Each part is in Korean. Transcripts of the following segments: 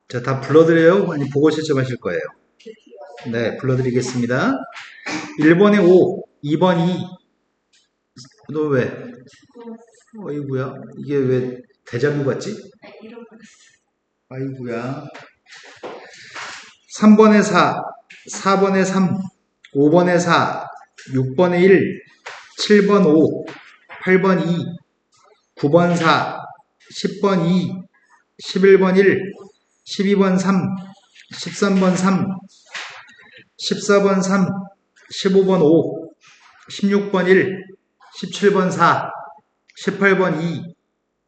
자, 다 불러드려요? 아니, 보고 실습하실 거예요? 네, 불러드리겠습니다. 1번에 5, 2번 2. 너 왜? 어이구야. 이게 왜 대자뷰 같지? 아이구야. 3번에 4, 4번에 3, 5번에 4, 6번에 1, 7번 5, 8번 2, 9번 4, 10번 2, 11번 1, 12번 3, 13번 3, 14번 3, 15번 5, 16번 1, 17번 4, 18번 2,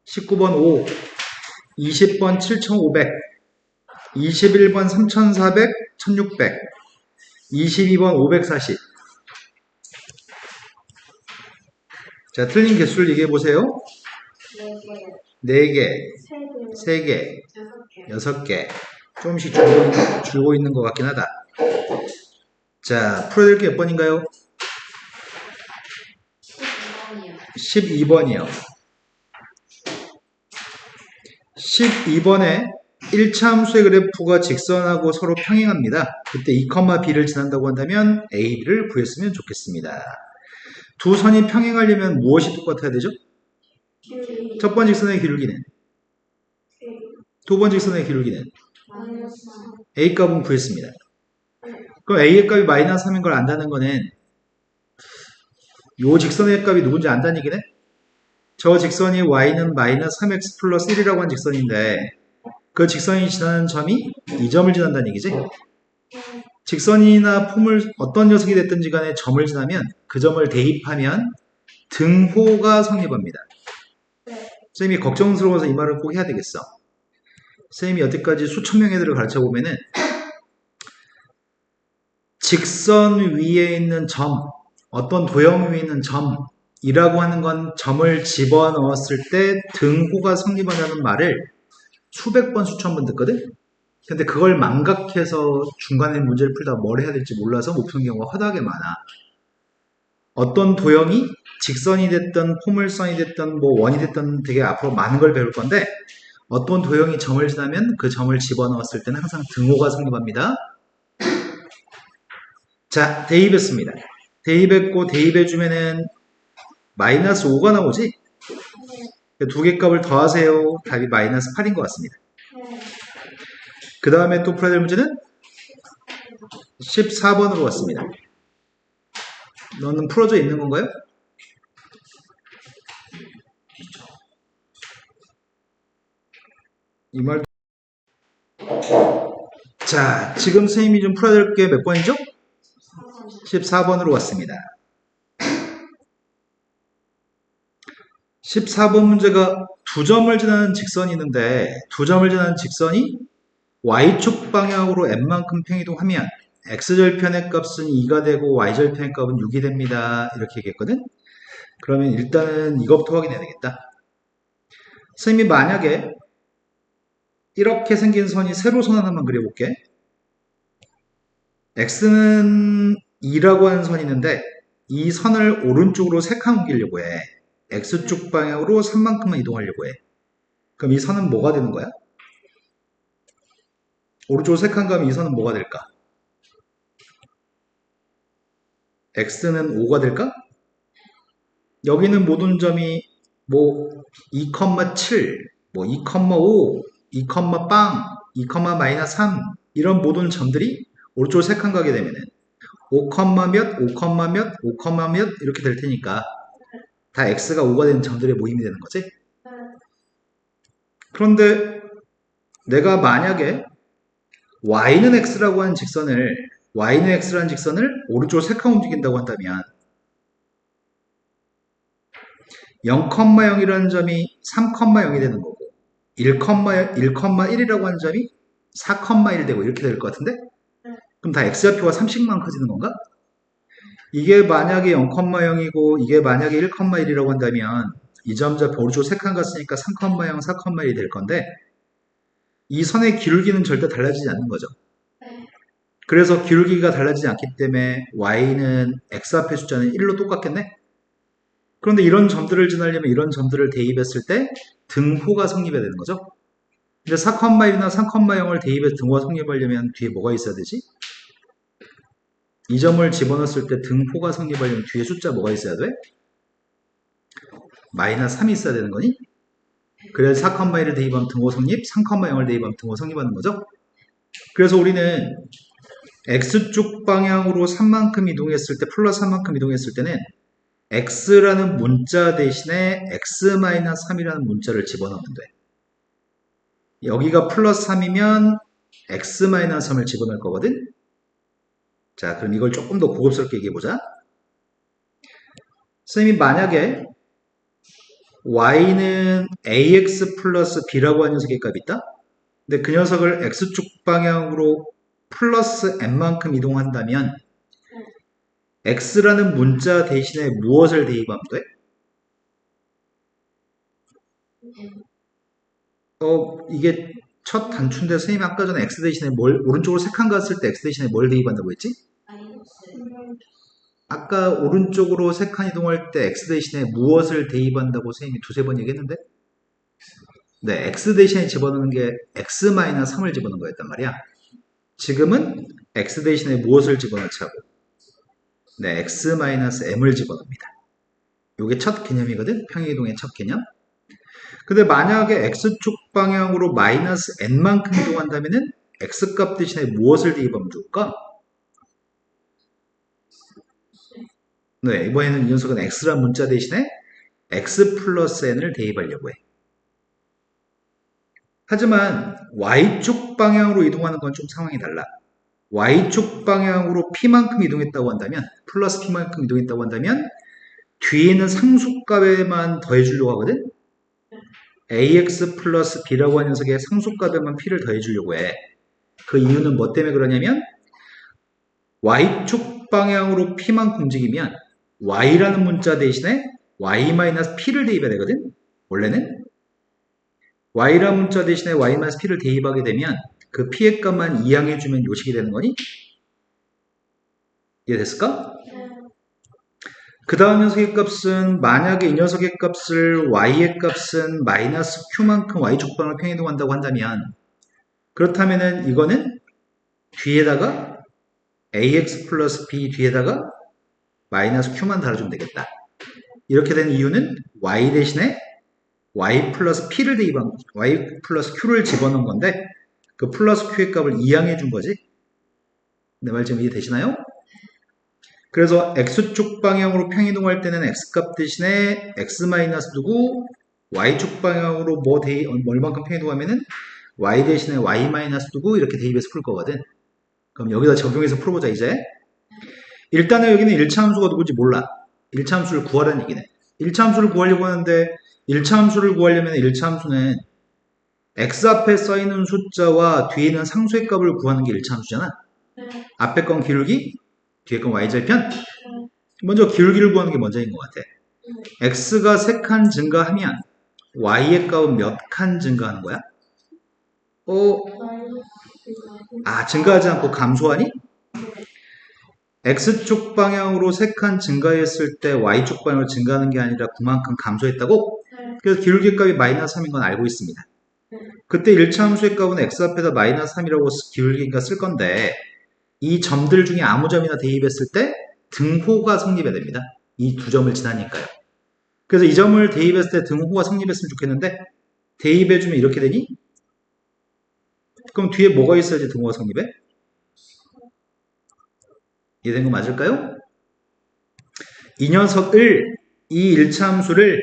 19번 5, 20번 7500, 21번 3400, 1600, 22번 540. 자, 틀린 개수를 얘기해 보세요. 4개, 3개, 6개. 조금씩 줄고 있는 것 같긴 하다. 자, 풀어야 될 게 몇 번인가요? 12번이요. 12번에 1차 함수의 그래프가 직선하고 서로 평행합니다. 그때 2,b를 지난다고 한다면 a, b를 구했으면 좋겠습니다. 두 선이 평행하려면 무엇이 똑같아야 되죠? 첫 번 직선의 기울기는? 두 번 직선의 기울기는? a 값은 구했습니다. 그럼 a의 값이 마이너스 3인 걸 안다는 거는 요 직선의 값이 누군지 안다는 얘기네? 저 직선이 y는 마이너스 3x 플러스 1이라고 한 직선인데 그 직선이 지나는 점이 이 점을 지난다는 얘기지? 직선이나 폼을 어떤 녀석이 됐든지 간에 점을 지나면 그 점을 대입하면 등호가 성립합니다. 쌤이 걱정스러워서 이 말을 꼭 해야 되겠어. 쌤이 여태까지 수천 명의 애들을 가르쳐 보면은 직선 위에 있는 점, 어떤 도형 위에 있는 점이라고 하는 건 점을 집어넣었을 때 등호가 성립한다는 말을 수백 번, 수천 번 듣거든? 근데 그걸 망각해서 중간에 문제를 풀다 뭘 해야 될지 몰라서 못 푸는 경우가 허다하게 많아. 어떤 도형이 직선이 됐든 포물선이 됐든 뭐 원이 됐든 되게 앞으로 많은 걸 배울 건데 어떤 도형이 점을 지나면 그 점을 집어넣었을 때는 항상 등호가 성립합니다. 자, 대입했습니다. 대입했고 대입해주면은 마이너스 5가 나오지? 두 개 값을 더하세요. 답이 마이너스 8인 것 같습니다. 그 다음에 또 풀어야 될 문제는 14번으로 왔습니다. 너는 풀어져 있는 건가요? 이 말. 자, 지금 선생님이 좀 풀어야 될 게 몇 번이죠? 14번으로 왔습니다. 14번 문제가 두 점을 지나는 직선이 있는데 두 점을 지나는 직선이 y축 방향으로 n만큼 평이동하면 x절편의 값은 2가 되고 y절편의 값은 6이 됩니다. 이렇게 얘기했거든? 그러면 일단은 이것부터 확인해야 되겠다. 선생님이 만약에 이렇게 생긴 선이 세로선 하나만 그려볼게. x는 2라고 하는 선이 있는데 이 선을 오른쪽으로 3칸 옮기려고 해. x축 방향으로 3만큼만 이동하려고 해. 그럼 이 선은 뭐가 되는 거야? 오른쪽으로 3칸 가면 이 선은 뭐가 될까? x는 5가 될까? 여기는 모든 점이 뭐 2,7, 뭐 2,5, 2, 빵, 2, 마이너스 3 이런 모든 점들이 오른쪽으로 3칸 가게 되면은 5, 몇, 5, 몇, 5, 몇 이렇게 될 테니까 다 x가 5가 되는 점들의 모임이 되는 거지. 그런데 내가 만약에 y는 x라고 하는 직선을 y는 x라는 직선을 오른쪽으로 3칸 움직인다고 한다면 0,0이라는 점이 3,0이 되는 거고 1,1이라고 하는 점이 4,1 되고 이렇게 될 것 같은데? 그럼 다 x좌표가 30만 커지는 건가? 이게 만약에 0,0이고 이게 만약에 1,1이라고 한다면 이 점 좌표 오른쪽 3칸 갔으니까 3,0, 4,1이 될 건데 이 선의 기울기는 절대 달라지지 않는 거죠. 그래서 기울기가 달라지지 않기 때문에 y는 x 앞의 숫자는 1로 똑같겠네? 그런데 이런 점들을 지나려면 이런 점들을 대입했을 때 등호가 성립해야 되는 거죠. 근데 4,1이나 3,0을 대입해서 등호가 성립하려면 뒤에 뭐가 있어야 되지? 이 점을 집어넣었을 때 등호가 성립하려면 뒤에 숫자 뭐가 있어야 돼? 마이너스 3이 있어야 되는 거니? 그래서 4,1을 대입하면 등호 성립, 3,0을 대입하면 등호 성립하는 거죠? 그래서 우리는 X축 방향으로 3만큼 이동했을 때, 플러스 3만큼 이동했을 때는 X라는 문자 대신에 X-3이라는 문자를 집어넣으면 돼. 여기가 플러스 3이면 X-3을 집어넣을 거거든? 자, 그럼 이걸 조금 더 고급스럽게 얘기해보자. 선생님이 만약에 y는 ax 플러스 b라고 하는 녀석의 값이 있다? 근데 그 녀석을 x축 방향으로 플러스 n만큼 이동한다면 x라는 문자 대신에 무엇을 대입하면 돼? 이게 첫 단추인데 선생님이 아까 전에 x 대신에 오른쪽으로 세 칸 갔을 때 x 대신에 뭘 대입한다고 했지? 아까 오른쪽으로 세 칸 이동할 때 x 대신에 무엇을 대입한다고 선생님이 두세 번 얘기했는데? 네, x 대신에 집어넣는 게 x-3을 집어넣은 거였단 말이야. 지금은 x 대신에 무엇을 집어넣자고? 네, x-m을 집어넣습니다. 이게 첫 개념이거든? 평행이동의 첫 개념. 근데 만약에 x축 방향으로 마이너스 n만큼 이동한다면은 x값 대신에 무엇을 대입하면 좋을까? 네, 이번에는 이 녀석은 x란 문자 대신에 x 플러스 n을 대입하려고 해. 하지만 y축 방향으로 이동하는 건 좀 상황이 달라. y축 방향으로 p만큼 이동했다고 한다면, 플러스 p만큼 이동했다고 한다면 뒤에 있는 상수값에만 더해주려고 하거든? ax 플러스 b라고 하는 녀석의 상수값에만 p를 더해주려고 해. 그 이유는 뭐 때문에 그러냐면 y축 방향으로 p만큼 움직이면 y라는 문자 대신에 y-p를 대입해야 되거든? 원래는 y라는 문자 대신에 y-p를 대입하게 되면 그 p의 값만 이항해주면 요식이 되는 거니? 이해됐을까? 그 다음 녀석의 값은 만약에 이 녀석의 값을 y의 값은 마이너스 q만큼 y축 방향으로 평행이동한다고 한다면 그렇다면은 이거는 뒤에다가 ax 플러스 b 뒤에다가 마이너스 q만 달아주면 되겠다. 이렇게 된 이유는 y 대신에 y 플러스 p를 대입한 y 플러스 q를 집어넣은 건데 그 플러스 q의 값을 이항해 준 거지. 내 말 지금 이해되시나요? 그래서 x축 방향으로 평이동할 때는 x값 대신에 x-2 두고 y축 방향으로 얼만큼 평이동하면은 y 대신에 y- 두고 이렇게 대입해서 풀 거거든. 그럼 여기다 적용해서 풀어보자 이제. 일단은 여기는 1차 함수가 누구지 몰라. 1차 함수를 구하라는 얘기네. 1차 함수를 구하려고 하는데 1차 함수를 구하려면 1차 함수는 x 앞에 써있는 숫자와 뒤에 있는 상수의 값을 구하는 게 1차 함수잖아. 앞에 건 기울기, 뒤에 건 y절편. 먼저 기울기를 구하는 게 먼저인 것 같아. x가 3칸 증가하면 y의 값은 몇 칸 증가하는 거야? 증가하지 않고 감소하니? x축 방향으로 3칸 증가했을 때 y축 방향으로 증가하는 게 아니라 그만큼 감소했다고? 그래서 기울기 값이 마이너스 3인 건 알고 있습니다. 그때 1차 함수의 값은 x 앞에다 마이너스 3이라고 기울기가 쓸 건데 이 점들 중에 아무 점이나 대입했을 때 등호가 성립해야 됩니다. 이 두 점을 지나니까요. 그래서 이 점을 대입했을 때 등호가 성립했으면 좋겠는데 대입해주면 이렇게 되니? 그럼 뒤에 뭐가 있어야지 등호가 성립해? 이해된 거 맞을까요? 이 녀석을 이 1차 함수를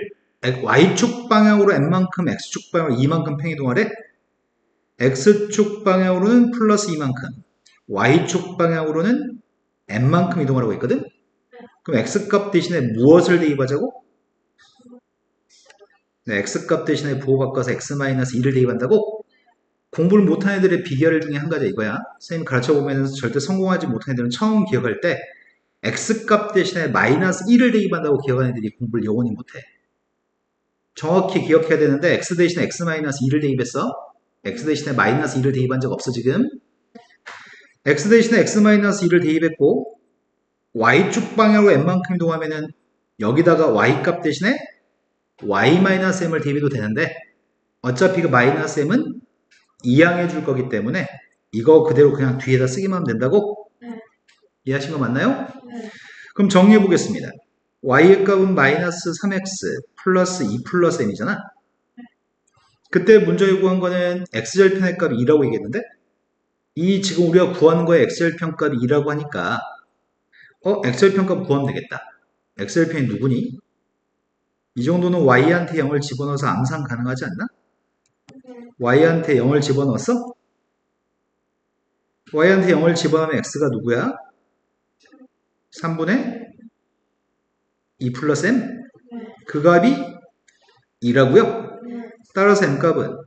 y축 방향으로 n만큼 x축 방향으로 2만큼 평이동하래. x축 방향으로는 플러스 2만큼 y축 방향으로는 n만큼 이동하라고 했거든? 그럼 x값 대신에 무엇을 대입하자고? 네, x값 대신에 부호 바꿔서 x-2를 대입한다고? 공부를 못한 애들의 비결 중에 한 가지 이거야. 선생님이 가르쳐보면 절대 성공하지 못한 애들은 처음 기억할 때 x값 대신에 마이너스 1을 대입한다고 기억하는 애들이 공부를 영원히 못해. 정확히 기억해야 되는데 x 대신에 x-2를 대입했어. x 대신에 마이너스 2를 대입한 적 없어 지금. x 대신에 x-2를 대입했고 y축 방향으로 n만큼 이동하면은 여기다가 y값 대신에 y-m을 대입해도 되는데 어차피 그 마이너스 m은 이항해 줄 거기 때문에 이거 그대로 그냥 뒤에다 쓰기만 하면 된다고? 네. 이해하신 거 맞나요? 네. 그럼 정리해 보겠습니다. y의 값은 마이너스 3x 플러스 2 플러스 m이잖아. 그때 문제에 구한 거는 x절편의 값이 2라고 얘기했는데 이 지금 우리가 구하는 거에 x절편 값이 2라고 하니까 x절편 값 구하면 되겠다. x절편이 누구니? 이 정도는 y한테 0을 집어넣어서 암산 가능하지 않나? y한테 0을 집어넣었어? y한테 0을 집어넣으면 x가 누구야? 3분의 2 플러스 m? 그 값이 2라고요? 따라서 m값은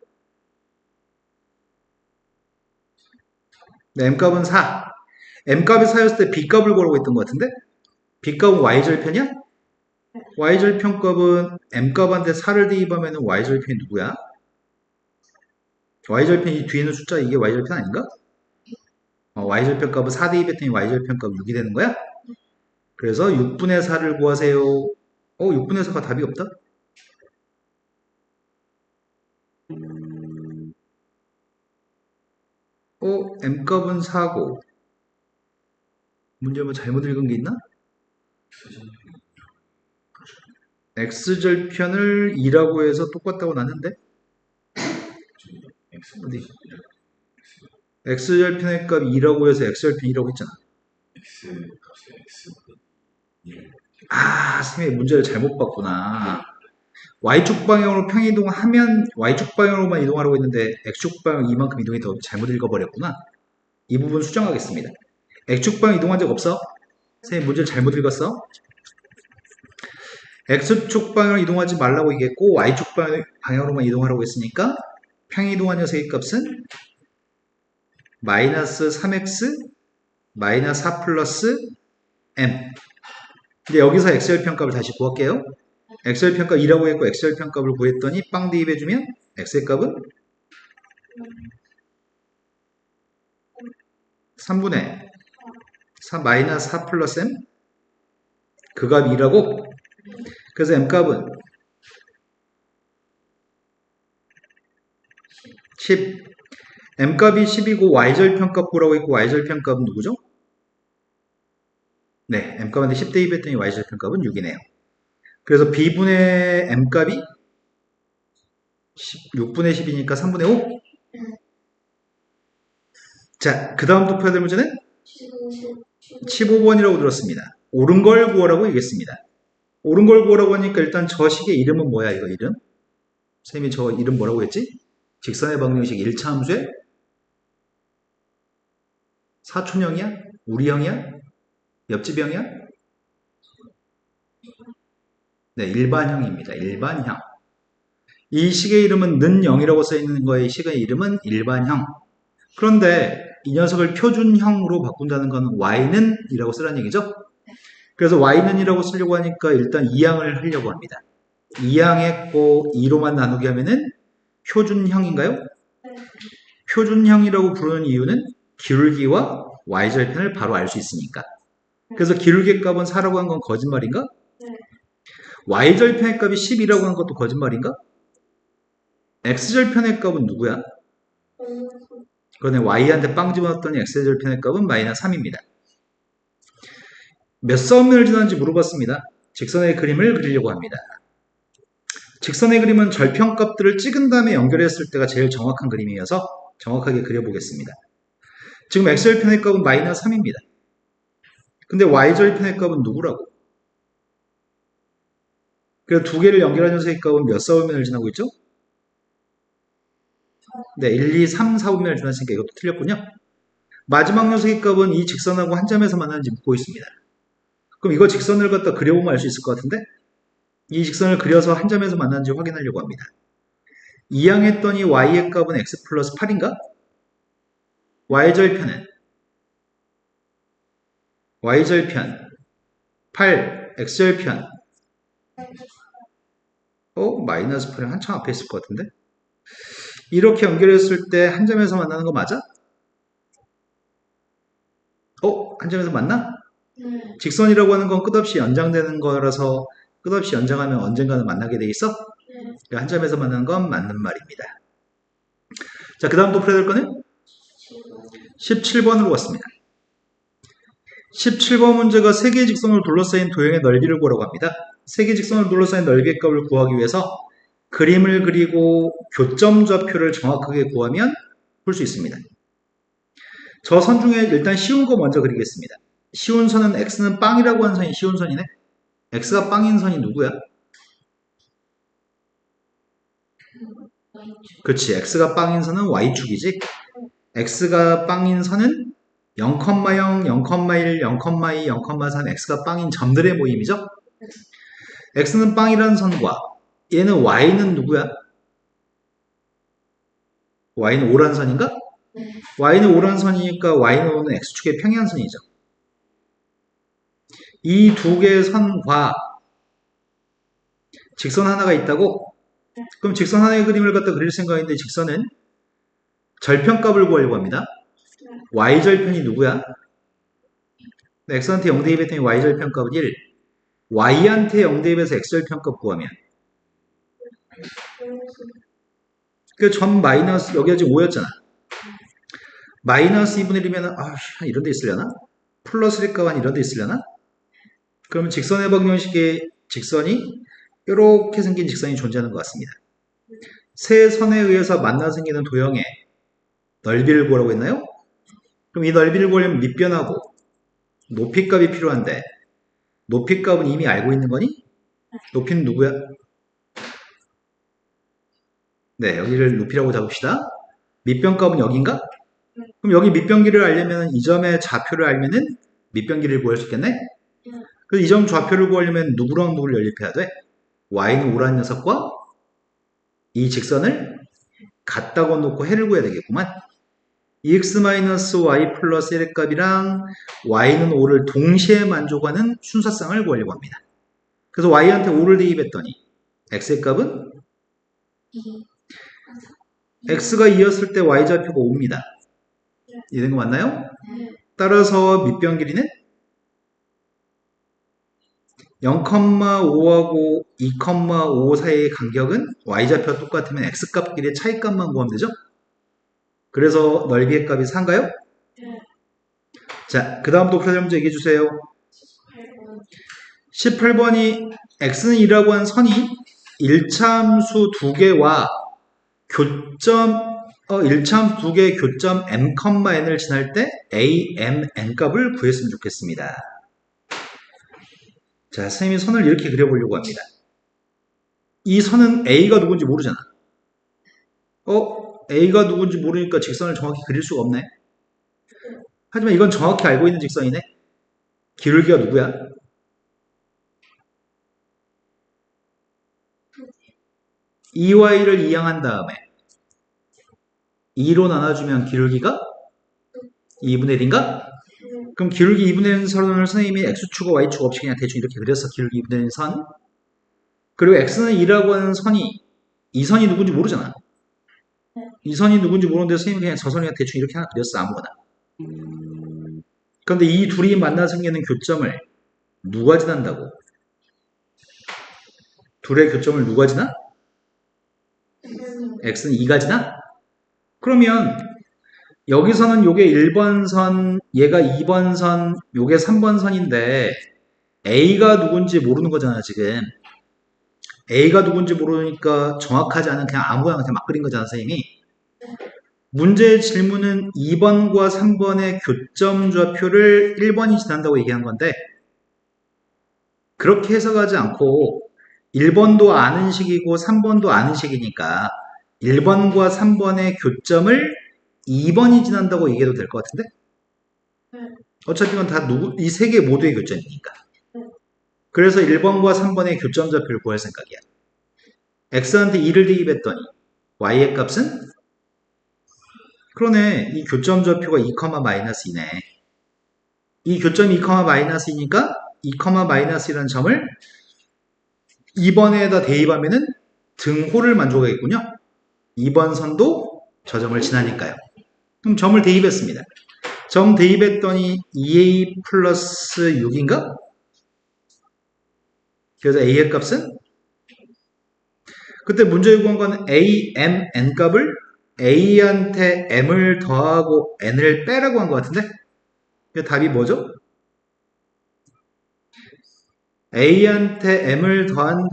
네, m값은 4. m값이 4였을 때 b값을 구하라고 했던 것 같은데 b값은 y절편이야? y절편 값은 m값한테 4를 대입하면 y절편이 누구야? y절편이 뒤에 있는 숫자 이게 y절편 아닌가? y절편 값은 4 대입했더니 y절편 값 6이 되는 거야? 그래서 6분의 4를 구하세요. 6분의 4가 답이 없다? m값은 4고 문제 뭐 잘못 읽은 게 있나? x절편을 2라고 해서 똑같다고 났는데 어디? x절편의 값 2라고 해서 x절편 2라고 했잖아. 선생님이 문제를 잘못 봤구나. y축 방향으로 평이동하면 y축 방향으로만 이동하라고 했는데 x축 방향 이만큼 이동이 더 잘못 읽어버렸구나. 이 부분 수정하겠습니다. x축 방향 이동한 적 없어? 선생님 문제를 잘못 읽었어? x축 방향으로 이동하지 말라고 얘기했고 y축 방향으로만 이동하라고 했으니까 평이동한 녀석의 값은 마이너스 3x 마이너스 4 플러스 m. 근데 여기서 x절편 값을 다시 구할게요. x절편 값 2라고 했고 x절편 값을 구했더니 빵 대입해주면 x의 값은 3분의 4 마이너스 4 플러스 m. 그 값이 2라고. 그래서 m값은 10. m값이 10이고 y절편 값 구라고 했고 y절편 값은 누구죠? 네, m값한테 10 대입했더니 y절편 값은 6이네요. 그래서 b분의 m값이 6분의 10이니까 3분의 5? 자, 그 다음 도표해야 될 문제는 15번이라고 들었습니다. 옳은 걸 구하라고 얘기했습니다. 옳은 걸 구하라고 하니까 일단 저 식의 이름은 뭐야, 이거 이름? 선생님이 저 이름 뭐라고 했지? 직선의 방정식 1차 함수의 사촌형이야? 우리형이야? 옆집형이야? 네, 일반형입니다. 일반형. 이 식의 이름은 는 0이라고 써있는 거의 식의 이름은 일반형. 그런데 이 녀석을 표준형으로 바꾼다는 건 y는 이라고 쓰라는 얘기죠. 그래서 y는 이라고 쓰려고 하니까 일단 2항을 하려고 합니다. 2항했고 2로만 나누게 하면은 표준형인가요? 표준형이라고 부르는 이유는 기울기와 y절편을 바로 알 수 있으니까. 그래서 기울기 값은 4라고 한 건 거짓말인가? y절편의 값이 10이라고 하는 것도 거짓말인가? x절편의 값은 누구야? 그러네, y한테 빵 집어넣었더니 x절편의 값은 마이너스 3입니다. 몇 사분면을 지났는지 물어봤습니다. 직선의 그림을 그리려고 합니다. 직선의 그림은 절편값들을 찍은 다음에 연결했을 때가 제일 정확한 그림이어서 정확하게 그려보겠습니다. 지금 x절편의 값은 마이너스 3입니다. 근데 y절편의 값은 누구라고? 그래서 두 개를 연결한 녀석의 값은 몇 사분면을 지나고 있죠? 네, 1, 2, 3, 4분면을 지났으니까 이것도 틀렸군요. 마지막 녀석의 값은 이 직선하고 한 점에서 만나는지 묻고 있습니다. 그럼 이거 직선을 갖다 그려보면 알 수 있을 것 같은데 이 직선을 그려서 한 점에서 만나는지 확인하려고 합니다. 이항했더니 y의 값은 x 플러스 8인가? y절편은 y절편 8, x절편 마이너스 8이 한참 앞에 있을 것 같은데 이렇게 연결했을 때 한 점에서 만나는 거 맞아? 한 점에서 만나? 직선이라고 하는 건 끝없이 연장되는 거라서 끝없이 연장하면 언젠가는 만나게 돼 있어? 그러니까 한 점에서 만나는 건 맞는 말입니다. 자, 그 다음 또 풀어야 될 거는 17번으로 왔습니다. 17번 문제가 세 개의 직선으로 둘러싸인 도형의 넓이를 구하라고 합니다. 세 개의 직선으로 둘러싸인 넓이의 값을 구하기 위해서 그림을 그리고 교점 좌표를 정확하게 구하면 풀 수 있습니다. 저 선 중에 일단 쉬운 거 먼저 그리겠습니다. 쉬운 선은 x는 빵이라고 하는 선이 쉬운 선이네. x가 빵인 선이 누구야? 그렇지. x가 빵인 선은 y축이지. x가 빵인 선은 0,0, 0,1, 0,2, 0,3, x가 빵인 점들의 모임이죠. x는 빵이라는 선과 얘는 y는 누구야? y는 오란 선인가? y는 오란 선이니까 y는 오는 x축의 평행선이죠. 이 두 개의 선과 직선 하나가 있다고? 그럼 직선 하나의 그림을 갖다 그릴 생각인데 직선은 절편값을 구하려고 합니다. y절편이 누구야? x한테 0 대입했더니 y절편값은 1. y한테 0 대입해서 x절편값 구하면 그 점 마이너스 여기가 지금 5였잖아. 마이너스 2분의 1이면 이런 데 있으려나? 플러스 1값 한 이런 데 있으려나? 그러면 직선의 방정식의 직선이 이렇게 생긴 직선이 존재하는 것 같습니다. 세 선에 의해서 만나 생기는 도형의 넓이를 구하라고 했나요? 그럼 이 넓이를 구하려면 밑변하고 높이값이 필요한데 높이값은 이미 알고 있는 거니? 높이는 누구야? 네, 여기를 높이라고 잡읍시다. 밑변값은 여긴가? 그럼 여기 밑변기를 알려면 이 점의 좌표를 알면은 밑변기를 구할 수 있겠네? 그래서 이 점 좌표를 구하려면 누구랑 누구를 연립해야 돼? y는 오라는 녀석과 이 직선을 같다고 놓고 해를 구해야 되겠구만. 2x-y 플러스 1의 값이랑 y는 5를 동시에 만족하는 순서쌍을 구하려고 합니다. 그래서 y한테 5를 대입했더니 x의 값은 x가 2였을 때 y좌표가 5입니다. 이해된 거 맞나요? 따라서 밑변 길이는 0,5하고 2,5 사이의 간격은 y좌표가 똑같으면 x값 길이의 차이값만 구하면 되죠? 그래서 넓이의 값이 4인가요? 자, 그 다음부터 풀어야 문제 얘기해 주세요. 18번이 x는 2라고 한 선이 1차함수 2개와 교점 1차함수 2개의 교점 m, n을 지날 때 a, m, n 값을 구했으면 좋겠습니다. 자, 선생님이 선을 이렇게 그려보려고 합니다. 이 선은 a가 누군지 모르잖아. a가 누군지 모르니까 직선을 정확히 그릴 수가 없네. 하지만 이건 정확히 알고 있는 직선이네. 기울기가 누구야? EY를 이항한 다음에 2로 나눠주면 기울기가 2분의 1인가? 그럼 기울기 2분의 1 선을 선생님이 x축과 y축 없이 그냥 대충 이렇게 그렸어. 기울기 2분의 1 선. 그리고 x는 2라고 하는 선이 이 선이 누군지 모르잖아. 이 선이 누군지 모르는데 선생님이 그냥 저 선을 그냥 대충 이렇게 하나 그렸어. 아무거나. 그런데 이 둘이 만나 생기는 교점을 누가 지난다고? 둘의 교점을 누가 지나? x는 2가 지나? 그러면 여기서는 요게 1번 선, 얘가 2번 선, 요게 3번 선인데 a가 누군지 모르는 거잖아 지금. a가 누군지 모르니까 정확하지 않은 그냥 아무거나 그냥 막 그린 거잖아 선생님이. 문제의 질문은 2번과 3번의 교점 좌표를 1번이 지난다고 얘기한 건데 그렇게 해석하지 않고 1번도 아는 식이고 3번도 아는 식이니까 1번과 3번의 교점을 2번이 지난다고 얘기해도 될 것 같은데? 어차피 이건 다 이 세 개 모두의 교점이니까. 그래서 1번과 3번의 교점 좌표를 구할 생각이야. x한테 2를 대입했더니 y의 값은? 그러네. 이 교점 좌표가 2,-2네. 이 교점이 2,-2니까 2,-1이라는 점을 2번에다 대입하면은 등호를 만족하겠군요. 2번 선도 저 점을 지나니까요. 그럼 점을 대입했습니다. 점 대입했더니 2a 플러스 6인가? 그래서 a의 값은? 그때 문제 요구한 건 a, m, n 값을 A한테 M을 더하고 N을 빼라고 한 것 같은데? 그 답이 뭐죠? A한테 M을 더한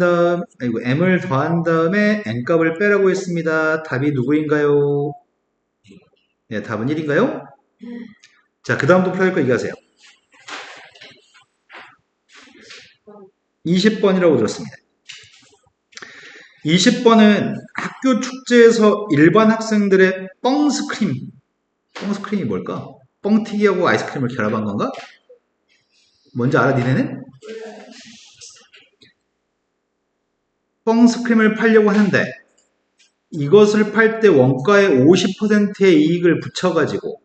다음에 N값을 빼라고 했습니다. 답이 누구인가요? 네, 답은 1인가요? 자, 그 다음도 풀어줄 거 얘기하세요. 20번이라고 들었습니다. 20번은 학교 축제에서 일반 학생들의 뻥스크림이 뭘까? 뻥튀기하고 아이스크림을 결합한 건가? 뭔지 알아, 니네는? 뻥스크림을 팔려고 하는데 이것을 팔 때 원가의 50%의 이익을 붙여가지고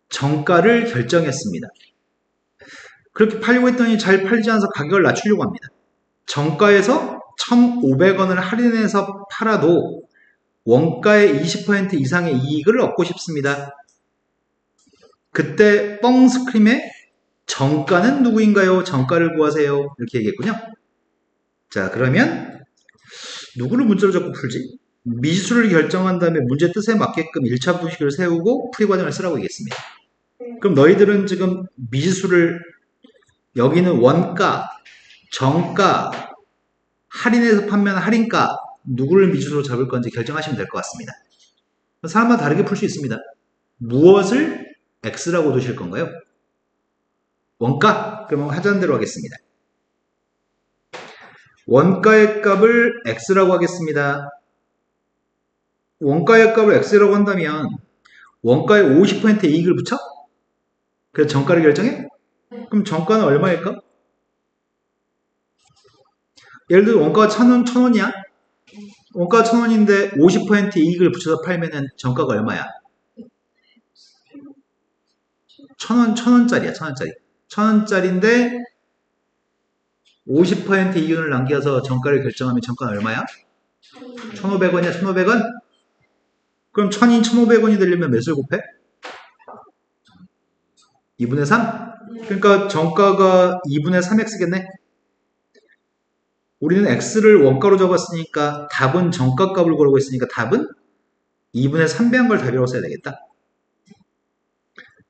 정가를 결정했습니다. 그렇게 팔려고 했더니 잘 팔리지 않아서 가격을 낮추려고 합니다. 정가에서 1,500원을 할인해서 팔아도 원가의 20% 이상의 이익을 얻고 싶습니다. 그때 뻥스크림의 정가는 누구인가요? 정가를 구하세요. 이렇게 얘기했군요. 자, 그러면 누구를 문자로 자꾸 풀지? 미수를 결정한 다음에 문제 뜻에 맞게끔 1차 분식을 세우고 풀이 과정을 쓰라고 얘기했습니다. 그럼 너희들은 지금 미수를 여기는 원가, 정가, 할인해서 판매하는 할인가 누구를 미수로 잡을 건지 결정하시면 될 것 같습니다. 사람마다 다르게 풀 수 있습니다. 무엇을 X라고 두실 건가요? 원가? 그러면 하자는 대로 하겠습니다. 원가의 값을 X라고 하겠습니다. 원가의 값을 X라고 한다면 원가의 50% 이익을 붙여? 그래서 정가를 결정해? 그럼 정가는 얼마일까? 예를 들어 원가가 1,000원, 1,000원이야? 원가가 1,000원인데 50% 이익을 붙여서 팔면은 정가가 얼마야? 1,000원짜리야, 1,000원짜리. 1,000원짜리인데 50% 이윤을 남겨서 정가를 결정하면 정가는 얼마야? 1,500원이야, 1,500원? 그럼 1,000이 1,500원이 되려면 몇을 곱해? 2분의 3? 그러니까 정가가 2분의 3x겠네? 우리는 x를 원가로 잡았으니까 답은 정가값을 고르고 있으니까 답은 2분의 3배한 걸 답이라고 써야 되겠다.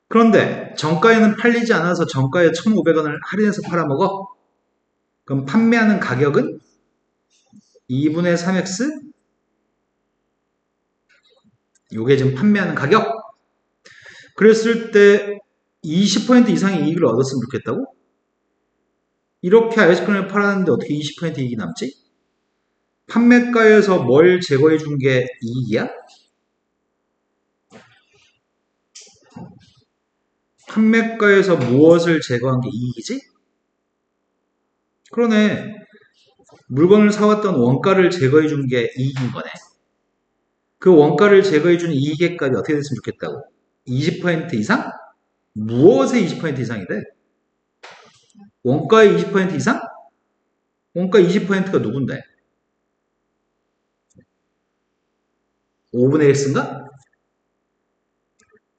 그런데 정가에는 팔리지 않아서 정가에 1,500원을 할인해서 팔아먹어? 그럼 판매하는 가격은 2분의 3x? 요게 지금 판매하는 가격? 그랬을 때 20% 이상의 이익을 얻었으면 좋겠다고? 이렇게 아이스크림을 팔았는데 어떻게 20% 이익이 남지? 판매가에서 뭘 제거해 준 게 이익이야? 판매가에서 무엇을 제거한 게 이익이지? 그러네. 물건을 사왔던 원가를 제거해 준 게 이익인 거네. 그 원가를 제거해 준 이익의 값이 어떻게 됐으면 좋겠다고? 20% 이상? 무엇의 20% 이상이래? 원가의 20% 이상? 원가 20%가 누군데? 5분의 x인가?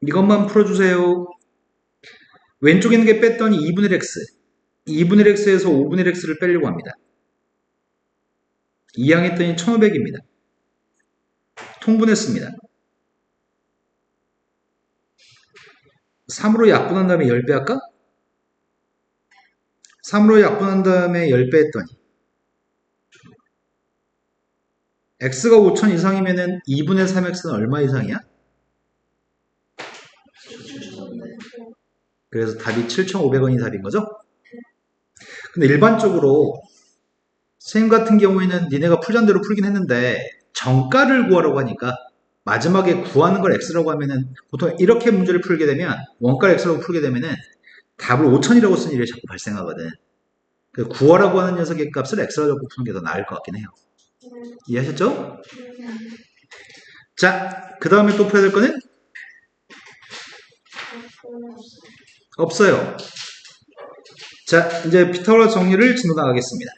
이것만 풀어주세요. 왼쪽에 있는 게 뺐더니 2분의 x. 2분의 x에서 5분의 x를 빼려고 합니다. 이항했더니 1500입니다. 통분했습니다. 3으로 약분한 다음에 10배 할까? 3으로 약분한 다음에 10배 했더니 x가 5000 이상이면 2분의 3x는 얼마 이상이야? 그래서 답이 7,500원이 답인 거죠? 근데 일반적으로 선생님 같은 경우에는 니네가 풀잔 대로 풀긴 했는데 정가를 구하라고 하니까 마지막에 구하는 걸 x라고 하면은 보통 이렇게 문제를 풀게 되면 원가를 x라고 풀게 되면은 답을 5,000이라고 쓴 일이 자꾸 발생하거든. 그 구하라고 하는 녀석의 값을 x라고 잡고 푸는 게 더 나을 것 같긴 해요. 이해하셨죠? 자, 그 다음에 또 풀어야 될 거는? 없어요. 자, 이제 피타고라스 정리를 진도 나가겠습니다.